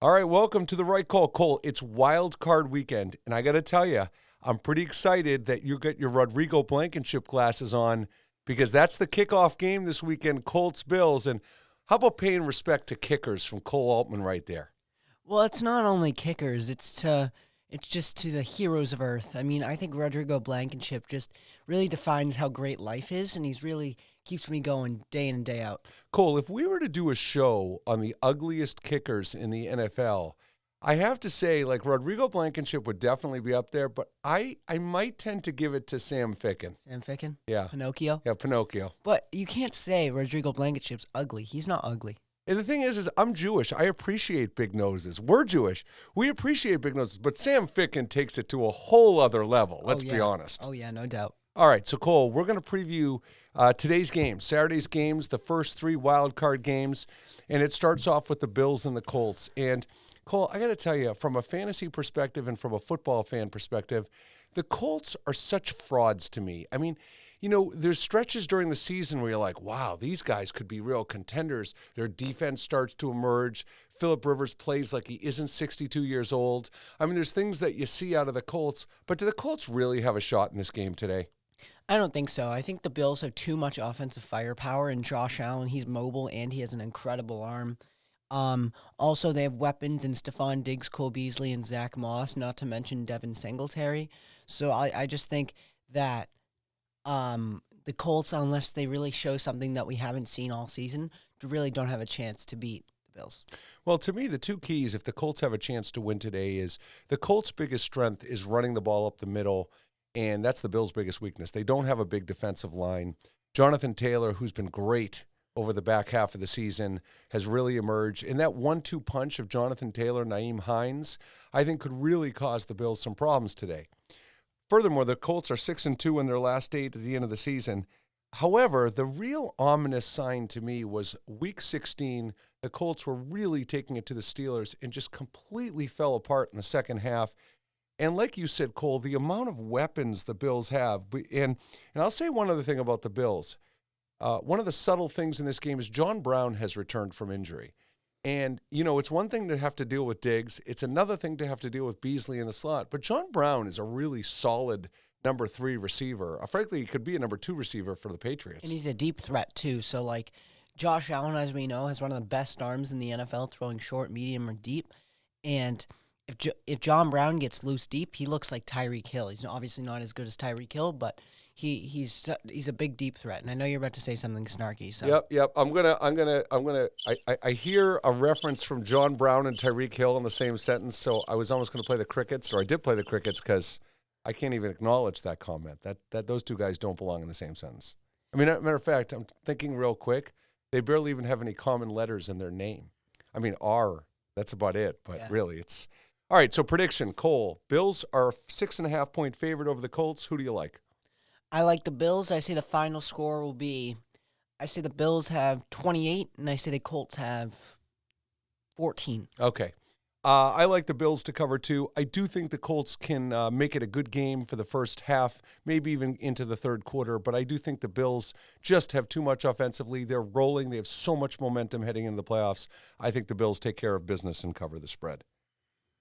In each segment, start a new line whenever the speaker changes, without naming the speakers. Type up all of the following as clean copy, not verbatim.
All right, welcome to the right call. Cole, it's Wildcard weekend, and I got to tell you, I'm pretty excited that you got your Rodrigo Blankenship glasses on because that's the kickoff game this weekend, Colts-Bills. And how about paying respect to kickers from Cole Altman right there?
Well, it's not only kickers, it's just to the heroes of Earth. I mean, I think Rodrigo Blankenship just really defines how great life is, and he's really keeps me going day in and day out.
Cole, if we were to do a show on the ugliest kickers in the NFL, I have to say, like, Rodrigo Blankenship would definitely be up there, but I might tend to give it to Sam Ficken.
Sam Ficken?
Yeah.
Pinocchio?
Yeah, Pinocchio.
But you can't say Rodrigo Blankenship's ugly. He's not ugly.
And the thing is I'm Jewish. I appreciate big noses. We're Jewish. We appreciate big noses. But Sam Ficken takes it to a whole other level, let's be honest.
Oh, yeah, no doubt.
All right, so Cole, we're going to preview today's games, Saturday's games, the first three wild card games, and it starts off with the Bills and the Colts. And Cole, I got to tell you, from a fantasy perspective and from a football fan perspective, the Colts are such frauds to me. I mean, you know, there's stretches during the season where you're like, wow, these guys could be real contenders. Their defense starts to emerge. Phillip Rivers plays like he isn't 62 years old. I mean, there's things that you see out of the Colts, but do the Colts really have a shot in this game today?
I don't think so. I think the Bills have too much offensive firepower, and Josh Allen, he's mobile, and he has an incredible arm. Also, they have weapons in Stephon Diggs, Cole Beasley, and Zach Moss, not to mention Devin Singletary. So I just think that the Colts, unless they really show something that we haven't seen all season, really don't have a chance to beat the Bills.
Well, to me, the two keys, if the Colts have a chance to win today, is the Colts' biggest strength is running the ball up the middle, and that's the Bills' biggest weakness. They don't have a big defensive line. Jonathan Taylor, who's been great over the back half of the season, has really emerged. And that 1-2 punch of Jonathan Taylor, Nyheim Hines, I think could really cause the Bills some problems today. Furthermore, the Colts are 6-2 in their last 8 at the end of the season. However, the real ominous sign to me was Week 16, the Colts were really taking it to the Steelers and just completely fell apart in the second half. And like you said, Cole, the amount of weapons the Bills have, and I'll say one other thing about the Bills. One of the subtle things in this game is John Brown has returned from injury. And, you know, it's one thing to have to deal with Diggs. It's another thing to have to deal with Beasley in the slot. But John Brown is a really solid number 3 receiver. Frankly, he could be a number 2 receiver for the Patriots.
And he's a deep threat, too. So, like, Josh Allen, as we know, has one of the best arms in the NFL, throwing short, medium, or deep. And if John Brown gets loose deep, he looks like Tyreek Hill. He's obviously not as good as Tyreek Hill, but he's a big deep threat. And I know you're about to say something snarky. So
Yep. I hear a reference from John Brown and Tyreek Hill in the same sentence, so I was almost going to play the Crickets, or I did play the Crickets because I can't even acknowledge that comment. That those two guys don't belong in the same sentence. I mean, as a matter of fact, I'm thinking real quick, they barely even have any common letters in their name. I mean, R, that's about it, but really it's... All right, so prediction, Cole. Bills are 6.5-point favorite over the Colts. Who do you like?
I like the Bills. I say the final score will be, I say the Bills have 28, and I say the Colts have 14.
Okay. I like the Bills to cover too. I do think the Colts can make it a good game for the first half, maybe even into the third quarter, but I do think the Bills just have too much offensively. They're rolling. They have so much momentum heading into the playoffs. I think the Bills take care of business and cover the spread.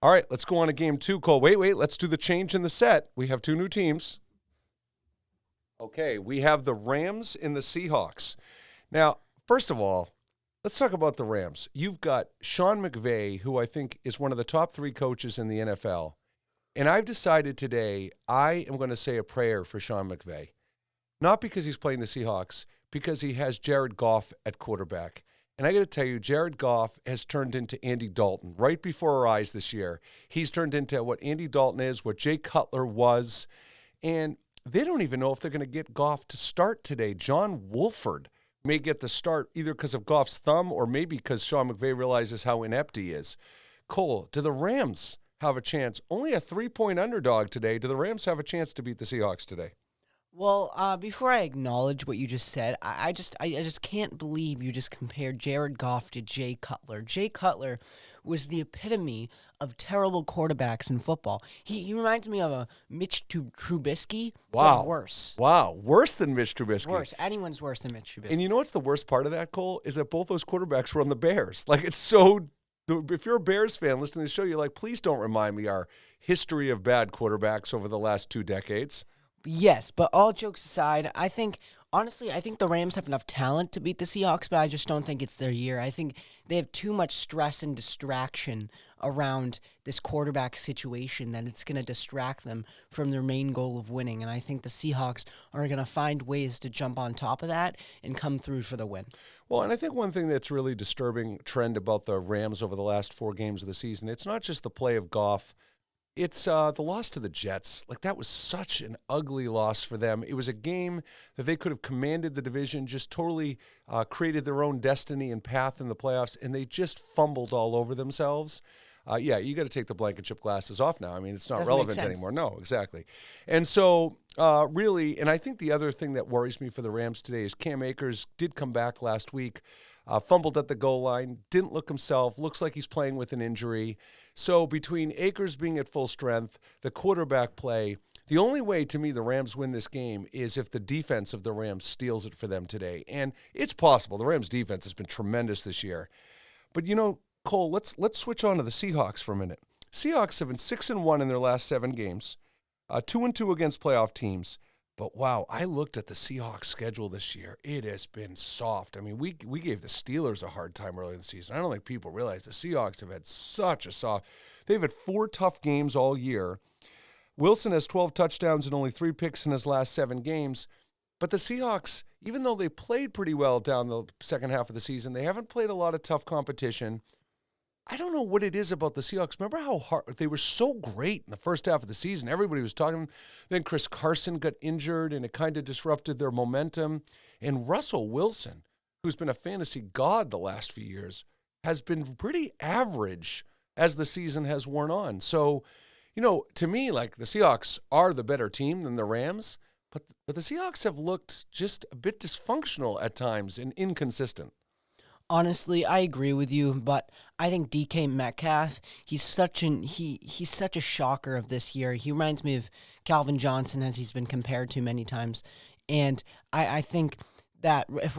All right, let's go on to game 2, Cole. Wait, let's do the change in the set. We have 2 new teams. Okay, we have the Rams and the Seahawks. Now, first of all, let's talk about the Rams. You've got Sean McVay, who I think is one of the top 3 coaches in the NFL. And I've decided today I am going to say a prayer for Sean McVay. Not because he's playing the Seahawks, because he has Jared Goff at quarterback. And I got to tell you, Jared Goff has turned into Andy Dalton right before our eyes this year. He's turned into what Andy Dalton is, what Jay Cutler was. And they don't even know if they're going to get Goff to start today. John Wolford may get the start either because of Goff's thumb or maybe because Sean McVay realizes how inept he is. Cole, do the Rams have a chance? Only a 3-point underdog today. Do the Rams have a chance to beat the Seahawks today?
Well, before I acknowledge what you just said, I just can't believe you just compared Jared Goff to Jay Cutler. Jay Cutler was the epitome of terrible quarterbacks in football. He reminds me of a Mitch Trubisky, but worse.
Wow, worse than Mitch Trubisky.
Worse. Anyone's worse than Mitch Trubisky.
And you know what's the worst part of that, Cole? Is that both those quarterbacks were on the Bears. Like, it's so if you're a Bears fan listening to the show, you're like, please don't remind me our history of bad quarterbacks over the last 2 decades.
Yes, but all jokes aside, honestly, I think the Rams have enough talent to beat the Seahawks, but I just don't think it's their year. I think they have too much stress and distraction around this quarterback situation that it's going to distract them from their main goal of winning. And I think the Seahawks are going to find ways to jump on top of that and come through for the win.
Well, and I think one thing that's really disturbing trend about the Rams over the last 4 games of the season, it's not just the play of Goff. It's the loss to the Jets. Like, that was such an ugly loss for them. It was a game that they could have commanded the division, just totally created their own destiny and path in the playoffs, and they just fumbled all over themselves. Yeah, you got to take the blanket chip glasses off now. I mean, it's not relevant anymore. No, exactly. And so, really, and I think the other thing that worries me for the Rams today is Cam Akers did come back last week, fumbled at the goal line, didn't look himself, looks like he's playing with an injury. So between Akers being at full strength, the quarterback play, the only way to me the Rams win this game is if the defense of the Rams steals it for them today. And it's possible. The Rams defense has been tremendous this year. But, Cole, let's switch on to the Seahawks for a minute. Seahawks have been 6-1 in their last 7 games, 2-2 against playoff teams. But, wow, I looked at the Seahawks schedule this year. It has been soft. I mean, we gave the Steelers a hard time early in the season. I don't think people realize the Seahawks have had such a soft – they've had 4 tough games all year. Wilson has 12 touchdowns and only 3 picks in his last 7 games. But the Seahawks, even though they played pretty well down the second half of the season, they haven't played a lot of tough competition. I don't know what it is about the Seahawks. Remember how hard they were so great in the first half of the season? Everybody was talking. Then Chris Carson got injured, and it kind of disrupted their momentum. And Russell Wilson, who's been a fantasy god the last few years, has been pretty average as the season has worn on. So, to me, like, the Seahawks are the better team than the Rams, but the Seahawks have looked just a bit dysfunctional at times and inconsistent.
Honestly, I agree with you, but I think DK Metcalf, he's such a shocker of this year. He reminds me of Calvin Johnson, as he's been compared to many times. And I think that if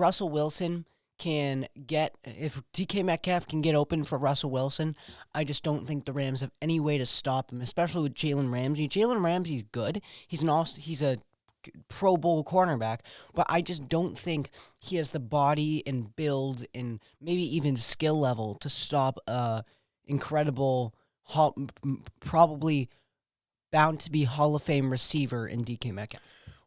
DK Metcalf can get open for Russell Wilson, I just don't think the Rams have any way to stop him, especially with Jalen Ramsey. Jalen Ramsey's good. He's a Pro Bowl cornerback, but I just don't think he has the body and build and maybe even skill level to stop a incredible, probably bound to be Hall of Fame receiver in DK Metcalf.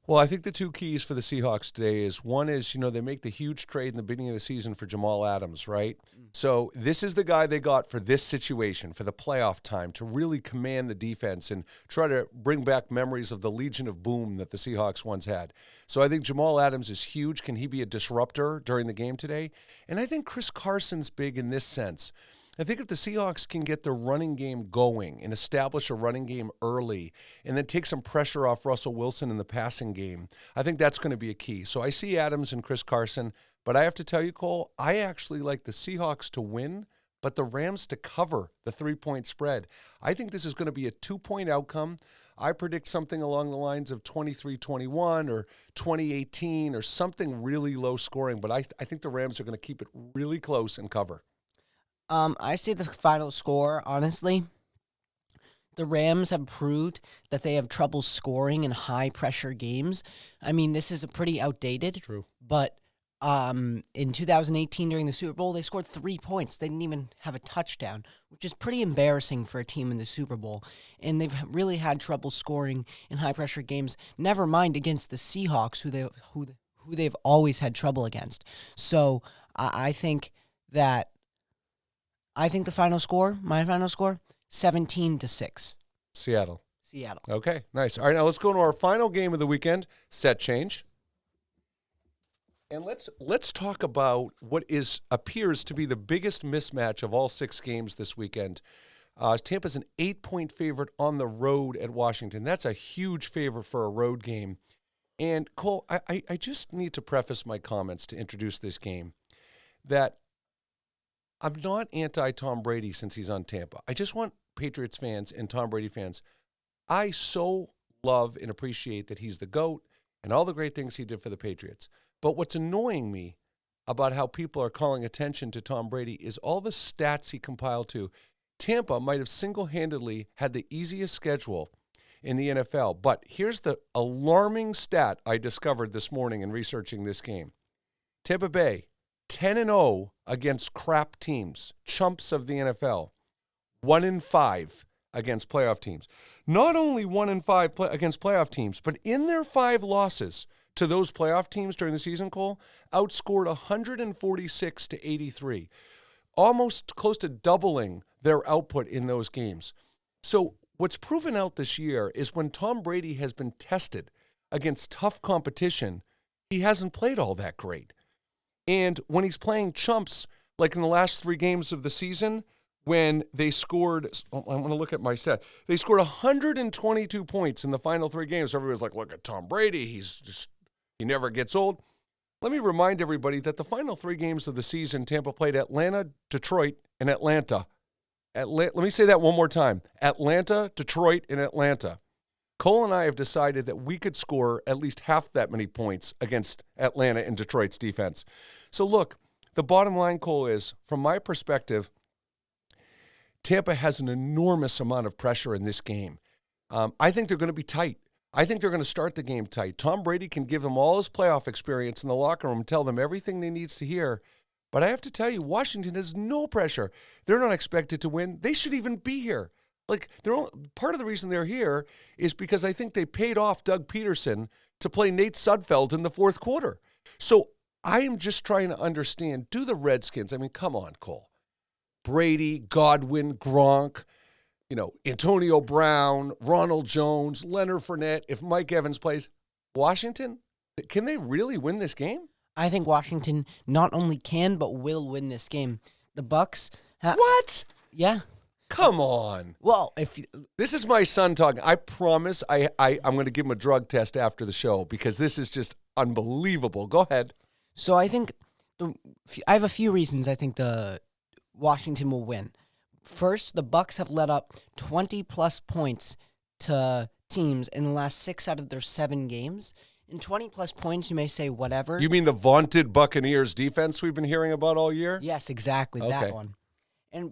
Well, I think the 2 keys for the Seahawks today is, one is, they make the huge trade in the beginning of the season for Jamal Adams, right? So this is the guy they got for this situation, for the playoff time, to really command the defense and try to bring back memories of the Legion of Boom that the Seahawks once had. So I think Jamal Adams is huge. Can he be a disruptor during the game today? And I think Chris Carson's big in this sense. I think if the Seahawks can get the running game going and establish a running game early and then take some pressure off Russell Wilson in the passing game, I think that's going to be a key. So I see Adams and Chris Carson, but I have to tell you, Cole, I actually like the Seahawks to win, but the Rams to cover the 3-point spread. I think this is going to be a 2-point outcome. I predict something along the lines of 23-21 or 20-18 or something really low scoring, but I think the Rams are going to keep it really close and cover.
I say the final score, honestly. The Rams have proved that they have trouble scoring in high-pressure games. I mean, this is pretty outdated.
It's true.
But in 2018 during the Super Bowl, they scored 3 points. They didn't even have a touchdown, which is pretty embarrassing for a team in the Super Bowl. And they've really had trouble scoring in high-pressure games, never mind against the Seahawks, who they've always had trouble against. So I think the final score, my final score, 17-6.
Seattle.
Seattle.
Okay, nice. All right, now let's go to our final game of the weekend, set change. And let's talk about what appears to be the biggest mismatch of all 6 games this weekend. Tampa's an 8-point favorite on the road at Washington. That's a huge favor for a road game. And, Cole, I just need to preface my comments to introduce this game that I'm not anti-Tom Brady since he's on Tampa. I just want Patriots fans and Tom Brady fans. I so love and appreciate that he's the GOAT and all the great things he did for the Patriots. But what's annoying me about how people are calling attention to Tom Brady is all the stats he compiled to. Tampa might have single-handedly had the easiest schedule in the NFL. But here's the alarming stat I discovered this morning in researching this game. Tampa Bay, 10-0 against crap teams, chumps of the NFL. 1-5 against playoff teams. Not only 1-5 against playoff teams, but in their 5 losses to those playoff teams during the season, Cole, outscored 146 to 83, almost close to doubling their output in those games. So what's proven out this year is when Tom Brady has been tested against tough competition, he hasn't played all that great. And when he's playing chumps, like in the last 3 games of the season, when they scored, I'm going to look at my stat. They scored 122 points in the final 3 games. Everybody's like, look at Tom Brady. He never gets old. Let me remind everybody that the final 3 games of the season, Tampa played Atlanta, Detroit, and Atlanta. Let me say that one more time. Atlanta, Detroit, and Atlanta. Cole and I have decided that we could score at least half that many points against Atlanta and Detroit's defense. So look, the bottom line, Cole, is, from my perspective, Tampa has an enormous amount of pressure in this game. I think they're going to be tight. I think they're going to start the game tight. Tom Brady can give them all his playoff experience in the locker room, tell them everything they need to hear. But I have to tell you, Washington has no pressure. They're not expected to win. They should even be here. Like, part of the reason they're here is because I think they paid off Doug Peterson to play Nate Sudfeld in the 4th quarter. So I am just trying to understand, do the Redskins, I mean, come on, Cole. Brady, Godwin, Gronk, Antonio Brown, Ronald Jones, Leonard Fournette, if Mike Evans plays, Washington, can they really win this game?
I think Washington not only can, but will win this game. The Bucs
What?
Yeah.
Come on.
Well,
This is my son talking. I promise I'm going to give him a drug test after the show because this is just unbelievable. Go ahead.
So I think I have a few reasons I think the Washington will win. First, the Bucs have let up 20-plus points to teams in the last 6 out of their 7 games. In 20-plus points, you may say whatever.
You mean the vaunted Buccaneers defense we've been hearing about all year?
Yes, exactly,
Okay.
that one.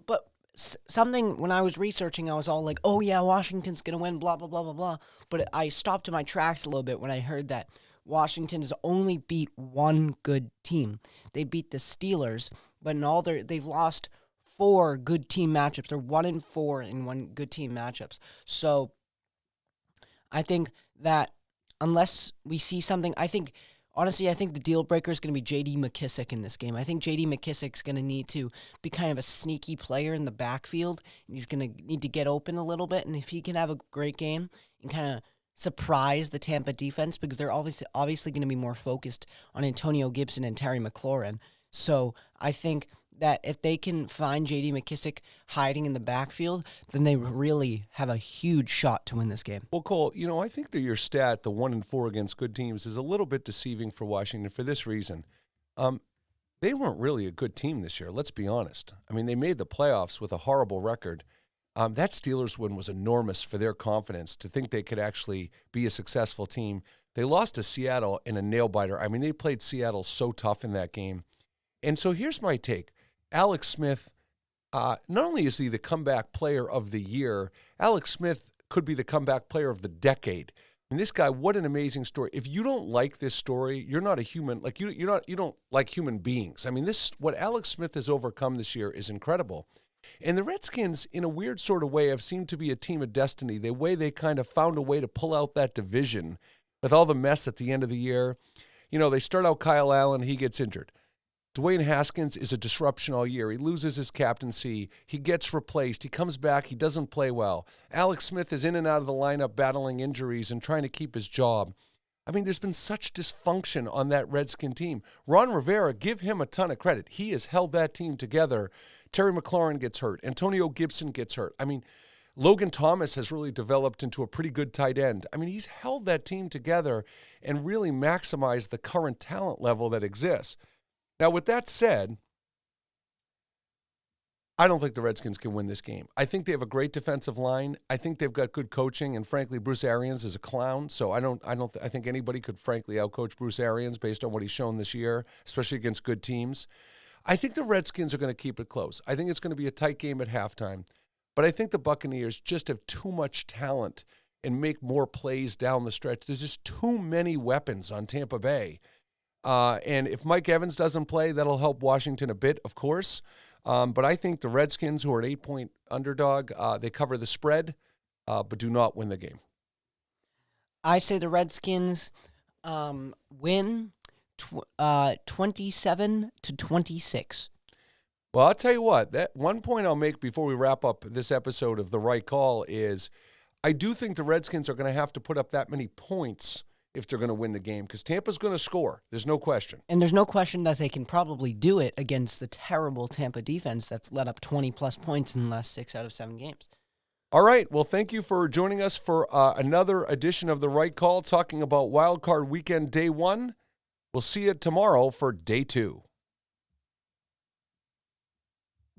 But something, when I was researching, I was all like, oh yeah, Washington's going to win, blah, blah, blah, blah, blah. But I stopped in my tracks a little bit when I heard that Washington has only beat one good team. They beat the Steelers, but in all they've lost 4 good team matchups. They're 1-4 in 1 good team matchups. So I think that unless we see something, honestly, I think the deal breaker is going to be J.D. McKissick in this game. I think J.D. McKissick's going to need to be kind of a sneaky player in the backfield. He's going to need to get open a little bit, and if he can have a great game and kind of surprise the Tampa defense, because they're obviously going to be more focused on Antonio Gibson and Terry McLaurin. So I think that if they can find J.D. McKissick hiding in the backfield, then they really have a huge shot to win this game.
Well, Cole, I think that your stat, the 1-4 against good teams, is a little bit deceiving for Washington for this reason. They weren't really a good team this year, let's be honest. I mean, they made the playoffs with a horrible record. That Steelers win was enormous for their confidence to think they could actually be a successful team. They lost to Seattle in a nail-biter. I mean, they played Seattle so tough in that game. And so here's my take. Alex Smith, not only is he the comeback player of the year, Alex Smith could be the comeback player of the decade. And this guy, what an amazing story. If you don't like this story, you're not a human. Like you don't like human beings. I mean, what Alex Smith has overcome this year is incredible. And the Redskins, in a weird sort of way, have seemed to be a team of destiny. The way they kind of found a way to pull out that division with all the mess at the end of the year. They start out Kyle Allen, he gets injured. Dwayne Haskins is a disruption all year. He loses his captaincy. He gets replaced. He comes back. He doesn't play well. Alex Smith is in and out of the lineup battling injuries and trying to keep his job. I mean, there's been such dysfunction on that Redskin team. Ron Rivera, give him a ton of credit. He has held that team together. Terry McLaurin gets hurt. Antonio Gibson gets hurt. I mean, Logan Thomas has really developed into a pretty good tight end. I mean, he's held that team together and really maximized the current talent level that exists. Now, with that said, I don't think the Redskins can win this game. I think they have a great defensive line. I think they've got good coaching, and frankly, Bruce Arians is a clown. So I think anybody could frankly outcoach Bruce Arians based on what he's shown this year, especially against good teams. I think the Redskins are going to keep it close. I think it's going to be a tight game at halftime, but I think the Buccaneers just have too much talent and make more plays down the stretch. There's just too many weapons on Tampa Bay. And if Mike Evans doesn't play, that'll help Washington a bit, of course. But I think the Redskins, who are an 8-point underdog, they cover the spread, but do not win the game.
I say the Redskins win 27-26.
Well, I'll tell you what, that one point I'll make before we wrap up this episode of The Right Call is I do think the Redskins are going to have to put up that many points if they're going to win the game, because Tampa's going to score. There's no question.
And there's no question that they can probably do it against the terrible Tampa defense that's let up 20-plus points in the last 6 out of 7 games.
All right. Well, thank you for joining us for another edition of The Right Call, talking about Wildcard Weekend Day 1. We'll see you tomorrow for Day 2.